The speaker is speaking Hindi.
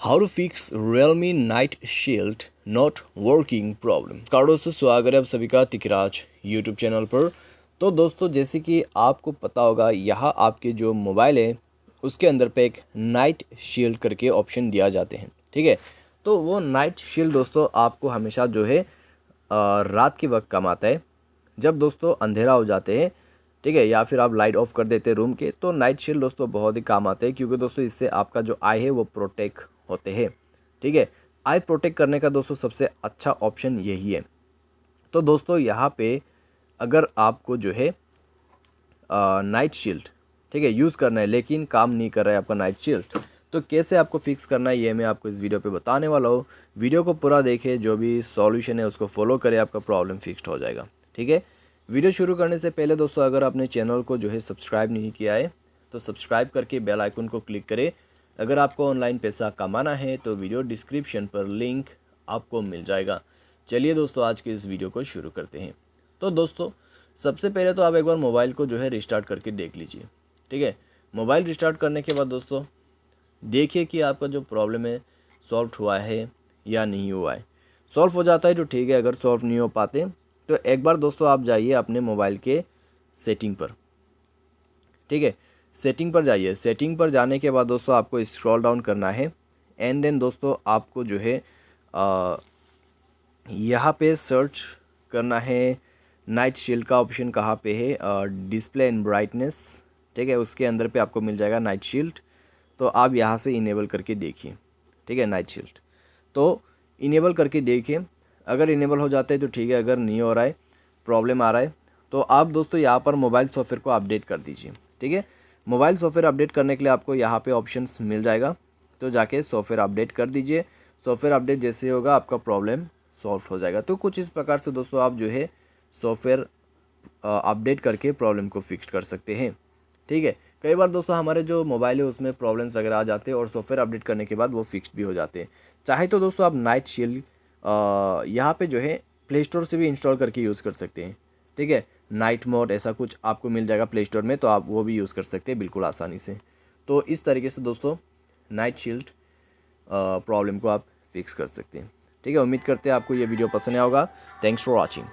How to fix Realme night shield not working problem. नमस्कार दोस्तों, स्वागत है आप सभी का तिकराज यूट्यूब चैनल पर। तो दोस्तों, जैसे कि आपको पता होगा, यहाँ आपके जो मोबाइल है उसके अंदर पे एक नाइट शील्ड करके ऑप्शन दिया जाते हैं। ठीक है, तो वो नाइट शील्ड दोस्तों आपको हमेशा जो है रात के वक्त काम आता है, जब दोस्तों अंधेरा हो जाते हैं। ठीक है, या फिर आप लाइट ऑफ कर देते हैं रूम के, तो नाइट शील्ड दोस्तों बहुत ही काम आते हैं, क्योंकि दोस्तों इससे आपका जो आई है वो प्रोटेक्ट होते हैं। ठीक है, आई प्रोटेक्ट करने का दोस्तों सबसे अच्छा ऑप्शन यही है। तो दोस्तों यहाँ पे अगर आपको जो है नाइट शील्ड, ठीक है, यूज़ करना है लेकिन काम नहीं कर रहा है आपका नाइट शील्ड, तो कैसे आपको फिक्स करना है ये मैं आपको इस वीडियो पे बताने वाला हूँ। वीडियो को पूरा देखें, जो भी सॉल्यूशन है उसको फॉलो करें, आपका प्रॉब्लम फिक्स्ड हो जाएगा। ठीक है, वीडियो शुरू करने से पहले दोस्तों, अगर आपने चैनल को जो है सब्सक्राइब नहीं किया है तो सब्सक्राइब करके बेल आइकन को क्लिक करें। अगर आपको ऑनलाइन पैसा कमाना है तो वीडियो डिस्क्रिप्शन पर लिंक आपको मिल जाएगा। चलिए दोस्तों, आज के इस वीडियो को शुरू करते हैं। तो दोस्तों, सबसे पहले तो आप एक बार मोबाइल को जो है रिस्टार्ट करके देख लीजिए। ठीक है, मोबाइल रिस्टार्ट करने के बाद दोस्तों देखिए कि आपका जो प्रॉब्लम है सॉल्व हुआ है या नहीं हुआ है। सॉल्व हो जाता है तो ठीक है, अगर सॉल्व नहीं हो पाते तो एक बार दोस्तों आप जाइए अपने मोबाइल के सेटिंग पर। ठीक है, सेटिंग पर जाइए। सेटिंग पर जाने के बाद दोस्तों आपको स्क्रॉल डाउन करना है, एंड देन दोस्तों आपको जो है यहाँ पे सर्च करना है नाइट शील्ड का ऑप्शन कहाँ पे है, डिस्प्ले एंड ब्राइटनेस। ठीक है, उसके अंदर पे आपको मिल जाएगा नाइट शील्ड, तो आप यहाँ से इनेबल करके देखिए। ठीक है, नाइट शील्ड तो इनेबल करके देखिए। अगर इनेबल हो जाता है तो ठीक है, अगर नहीं हो रहा है, प्रॉब्लम आ रहा है, तो आप दोस्तों यहाँ पर मोबाइल सॉफ्टवेयर को अपडेट कर दीजिए। ठीक है, मोबाइल सॉफ्टवेयर अपडेट करने के लिए आपको यहाँ पे ऑप्शंस मिल जाएगा, तो जाके सॉफ्टवेयर अपडेट कर दीजिए। सॉफ्टवेयर अपडेट जैसे होगा आपका प्रॉब्लम सॉल्व हो जाएगा। तो कुछ इस प्रकार से दोस्तों आप जो है सॉफ्टवेयर अपडेट करके प्रॉब्लम को फिक्स कर सकते हैं। ठीक है, कई बार दोस्तों हमारे जो मोबाइल है उसमें प्रॉब्लम्स अगर आ जाते हैं और सॉफ्टवेयर अपडेट करने के बाद वो फिक्स भी हो जाते हैं। चाहे तो दोस्तों आप नाइट शील्ड यहाँ पे जो है प्ले स्टोर से भी इंस्टॉल करके यूज़ कर सकते हैं। ठीक है, नाइट मोड ऐसा कुछ आपको मिल जाएगा प्ले स्टोर में, तो आप वो भी यूज़ कर सकते हैं बिल्कुल आसानी से। तो इस तरीके से दोस्तों नाइट शील्ड प्रॉब्लम को आप फिक्स कर सकते हैं। ठीक है, उम्मीद करते हैं आपको ये वीडियो पसंद आया होगा। Thanks for watching.